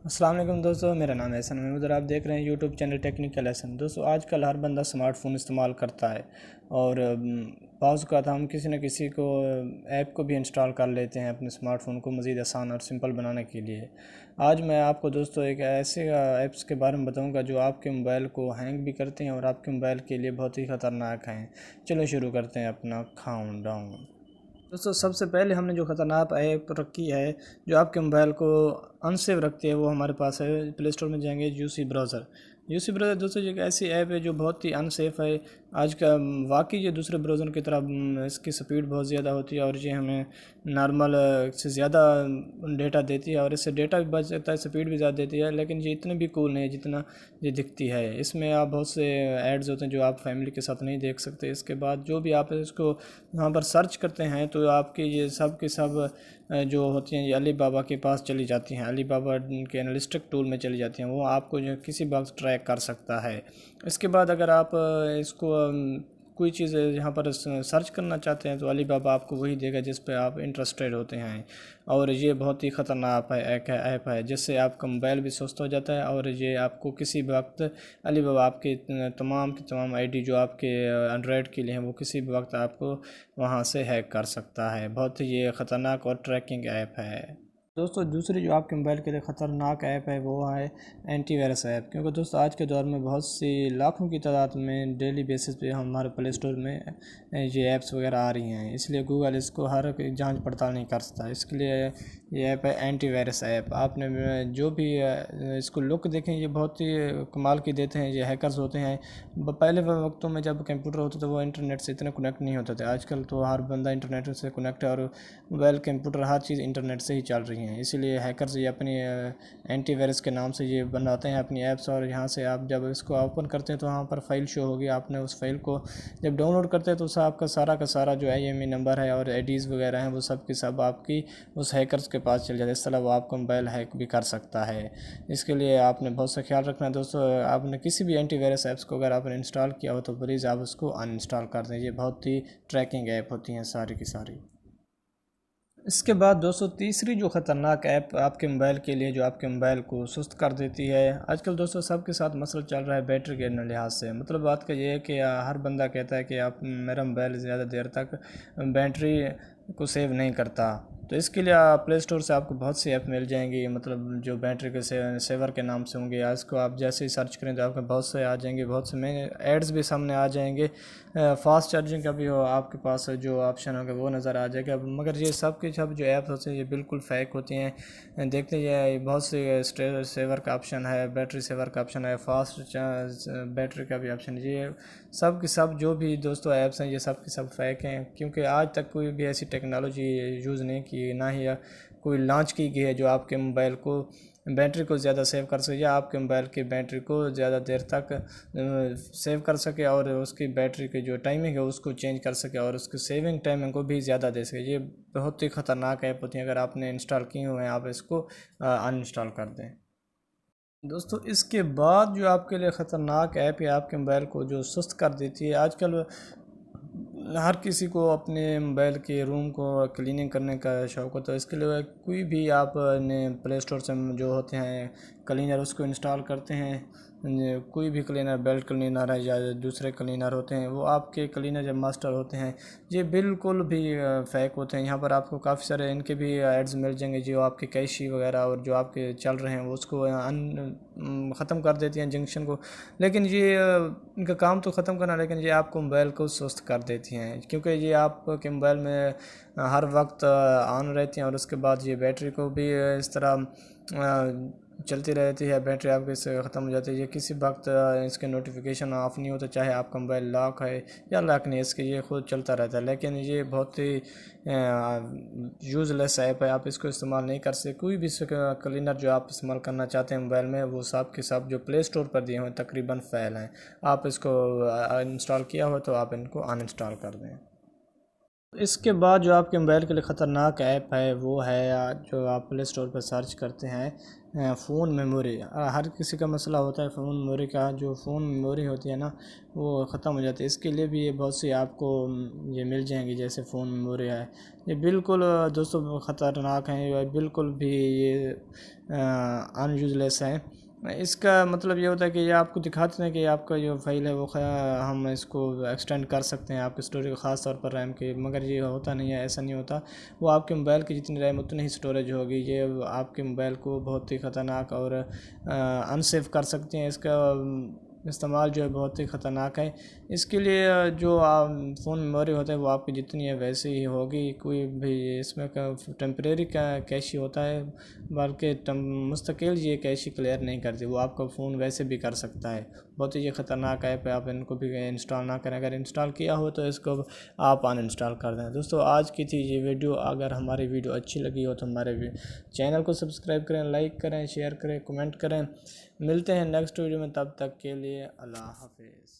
अस्सलाम वालेकुम दोस्तों, मेरा नाम है ahsan। उधर आप देख रहे हैं यूट्यूब चैनल टेक्निकल ahsan। दोस्तों आजकल हर बंदा स्मार्टफ़ोन इस्तेमाल करता है और बाज़ का हम किसी न किसी को ऐप को भी इंस्टॉल कर लेते हैं अपने स्मार्टफ़ोन को मज़ीद आसान और सिंपल बनाने के लिए। आज मैं आपको दोस्तों एक ऐसे ऐप्स के बारे में बताऊंगा जो आपके मोबाइल को हैंग भी करते हैं और आपके मोबाइल के लिए बहुत ही ख़तरनाक हैं। चलो शुरू करते हैं अपना काउंटडाउन। दोस्तों सबसे पहले हमने जो ख़तरनाक ऐप रखी है जो आपके मोबाइल को अनसेफ रखती है वो हमारे पास है। प्ले स्टोर में जाएंगे यूसी ब्राउज़र दोस्तों एक ऐसी ऐप है जो बहुत ही अनसेफ है। आज का वाकई ये दूसरे ब्राउज़र की तरह इसकी स्पीड बहुत ज़्यादा होती है और ये हमें नॉर्मल से ज़्यादा डेटा देती है और इससे डेटा भी बच जाता है, स्पीड भी ज़्यादा देती है, लेकिन ये इतने भी कूल नहीं है जितना ये दिखती है। इसमें आप बहुत से एड्स होते हैं जो आप फैमिली के साथ नहीं देख सकते। इसके बाद जो भी आप इसको वहाँ पर सर्च करते हैं तो आपके ये सब के सब जो होती हैं ये अली बाबा के पास चली जाती हैं, अली बाबा के एनालिस्टिक टूल में चली जाती हैं। वो आपको जो किसी वक्त ट्रैक कर सकता है। इसके बाद अगर आप इसको कोई चीज़ यहाँ पर सर्च करना चाहते हैं तो अली बाबा आपको वही देगा जिस पे आप इंटरेस्टेड होते हैं। और ये बहुत ही ख़तरनाक ऐप है जिससे आपका मोबाइल भी सुस्त हो जाता है और ये आपको किसी भी वक्त अली बाबा आपके तमाम की तमाम आईडी जो आपके एंड्रॉयड के लिए हैं वो किसी भी वक्त आपको वहाँ से हैक कर सकता है। बहुत ही ये ख़तरनाक और ट्रैकिंग ऐप है। दोस्तों दूसरी जो आपके मोबाइल के लिए ख़तरनाक ऐप है वो है एंटीवायरस ऐप, क्योंकि दोस्तों आज के दौर में बहुत सी लाखों की तादाद में डेली बेसिस पे हमारे प्ले स्टोर में ये ऐप्स वगैरह आ रही हैं, इसलिए गूगल इसको हर जांच पड़ताल नहीं कर सकता। इसके लिए ये ऐप है एंटीवायरस ऐप। आपने जो भी इसको लुक देखें ये बहुत ही कमाल की देते हैं। ये हैकर्स होते हैं। पहले वक्तों में जब कंप्यूटर होते थे वो इंटरनेट से इतने कनेक्ट नहीं होते थे। आजकल तो हर बंदा इंटरनेट से कनेक्ट है और मोबाइल कंप्यूटर हर चीज़ इंटरनेट से ही चल रही है। इसीलिए हैकर्स ये अपनी एंटीवायरस के नाम से ये बनाते हैं अपनी ऐप्स और यहाँ से आप जब इसको ओपन करते हैं तो वहाँ पर फाइल शो होगी। आपने उस फाइल को जब डाउनलोड करते हैं तो उससे आपका सारा का सारा जो IMEI नंबर है और आईडीज़ वगैरह हैं वो सब के सब आपकी उस हैकर्स के पास चल जाते हैं। इस तरह वो आपका मोबाइल हैक भी कर सकता है। इसके लिए आपने बहुत सा ख्याल रखना है दोस्तों। आपने किसी भी एंटीवायरस ऐप्स को अगर आपने इंस्टॉल किया हो तो प्लीज़ आप उसको अनइंस्टॉल कर दें। ये बहुत ही ट्रैकिंग ऐप होती हैं सारी की सारी। इसके बाद दोस्तों तीसरी जो ख़तरनाक ऐप आपके मोबाइल के लिए जो आपके मोबाइल को सुस्त कर देती है। आजकल दोस्तों सबके साथ मसला चल रहा है बैटरी के लिहाज से। मतलब बात का ये है कि हर बंदा कहता है कि आप मेरा मोबाइल ज़्यादा देर तक बैटरी को सेव नहीं करता। तो इसके लिए प्ले स्टोर से आपको बहुत सी ऐप मिल जाएंगी, मतलब जो बैटरी के सेवर के नाम से होंगे। इसको आप जैसे ही सर्च करें तो आपके बहुत से आ जाएंगे, बहुत से में एड्स भी सामने आ जाएंगे। फास्ट चार्जिंग का भी हो आपके पास जो ऑप्शन होगा वो नज़र आ जाएगा। मगर ये सब के सब जो ऐप्स होते हैं ये बिल्कुल फेक होती हैं। देखते हैं बहुत से सेवर का ऑप्शन है, बैटरी सेवर का ऑप्शन है, फास्ट बैटरी का भी ऑप्शन। ये सब के सब जो भी दोस्तों ऐप्स हैं ये सब के सब फेक हैं, क्योंकि आज तक कोई भी ऐसी टेक्नोलॉजी यूज़ नहीं की, ना ही कोई लॉन्च की गई है जो आपके मोबाइल को बैटरी को ज़्यादा सेव कर सके या आपके मोबाइल की बैटरी को ज़्यादा देर तक सेव कर सके और उसकी बैटरी की जो टाइमिंग है उसको चेंज कर सके और उसकी सेविंग टाइमिंग को भी ज़्यादा दे सके। ये बहुत ही ख़तरनाक ऐप होती है। अगर आपने इंस्टॉल की हुए हैं आप इसको अनइंस्टॉल कर दें। दोस्तों इसके बाद जो आपके लिए ख़तरनाक ऐप है आपके मोबाइल को जो सुस्त कर देती है। आजकल हर किसी को अपने मोबाइल के रूम को क्लीनिंग करने का शौक़ होता है। इसके लिए कोई भी आप ने प्ले स्टोर से जो होते हैं क्लीनर उसको इंस्टॉल करते हैं। कोई भी क्लीनर, बेल्ट क्लीनर है या दूसरे क्लीनर होते हैं, वो आपके क्लीनर जब मास्टर होते हैं ये बिल्कुल भी फेक होते हैं। यहाँ पर आपको काफ़ी सारे इनके भी एड्स मिल जाएंगे जो आपके कैशी वगैरह और जो आपके चल रहे हैं वो उसको ख़त्म कर देती हैं जंक्शन को। लेकिन ये इनका काम तो ख़त्म करना, लेकिन ये आपको मोबाइल को सुस्त कर देती हैं, क्योंकि ये आपके मोबाइल में हर वक्त ऑन रहती हैं और उसके बाद ये बैटरी को भी इस तरह चलती रहती है। बैटरी आपकी इससे ख़त्म हो जाती है। ये किसी वक्त इसके नोटिफिकेशन ऑफ़ नहीं होता, चाहे आपका मोबाइल लॉक है या लॉक नहीं, इसके ये खुद चलता रहता है। लेकिन ये बहुत ही यूज़लेस ऐप है, आप इसको इस्तेमाल नहीं कर सकते। कोई भी क्लीनर जो आप इस्तेमाल करना चाहते हैं मोबाइल में वो सब के सब जो प्ले स्टोर पर दिए हुए तकरीबन फ़ेल हैं। आप इसको इंस्टॉल किया हो तो आप इनको अनइंस्टॉल कर दें। इसके बाद जो आपके मोबाइल के लिए ख़तरनाक ऐप है वो है जो आप प्ले स्टोर पर सर्च करते हैं फ़ोन मेमोरी। हर किसी का मसला होता है फ़ोन मेमोरी का, जो फ़ोन मेमोरी होती है ना वो ख़त्म हो जाती है। इसके लिए भी ये बहुत सी आपको ये मिल जाएंगी, जैसे फ़ोन मेमोरी है। ये बिल्कुल दोस्तों ख़तरनाक हैं, ये बिल्कुल भी ये अनयूजलेस है। इसका मतलब ये होता है कि ये आपको दिखाते हैं कि आपका जो फाइल है वो हम इसको एक्सटेंड कर सकते हैं आपकी स्टोरेज को, ख़ास तौर पर रैम के, मगर ये होता नहीं है, ऐसा नहीं होता। वो आपके मोबाइल की जितनी रैम उतनी ही स्टोरेज होगी। ये आपके मोबाइल को बहुत ही ख़तरनाक और अनसेफ कर सकते हैं। इसका इस्तेमाल जो है बहुत ही ख़तरनाक है। इसके लिए जो फ़ोन मेमोरी होता है वो आपकी जितनी है वैसे ही होगी। कोई भी इसमें का टेम्परेरी का कैशी होता है, बल्कि मुस्तकिल ये कैशी क्लियर नहीं करती, वो आपका फ़ोन वैसे भी कर सकता है। बहुत ही ये ख़तरनाक ऐप है, आप इनको भी इंस्टॉल ना करें। अगर इंस्टॉल किया हो तो इसको आप अनइंस्टॉल कर दें। दोस्तों आज की थी ये वीडियो। अगर हमारी वीडियो अच्छी लगी हो तो हमारे चैनल को सब्सक्राइब करें, लाइक करें, शेयर करें, कमेंट करें। मिलते हैं नेक्स्ट वीडियो में, तब तक के लिए अल्लाह हाफिज़।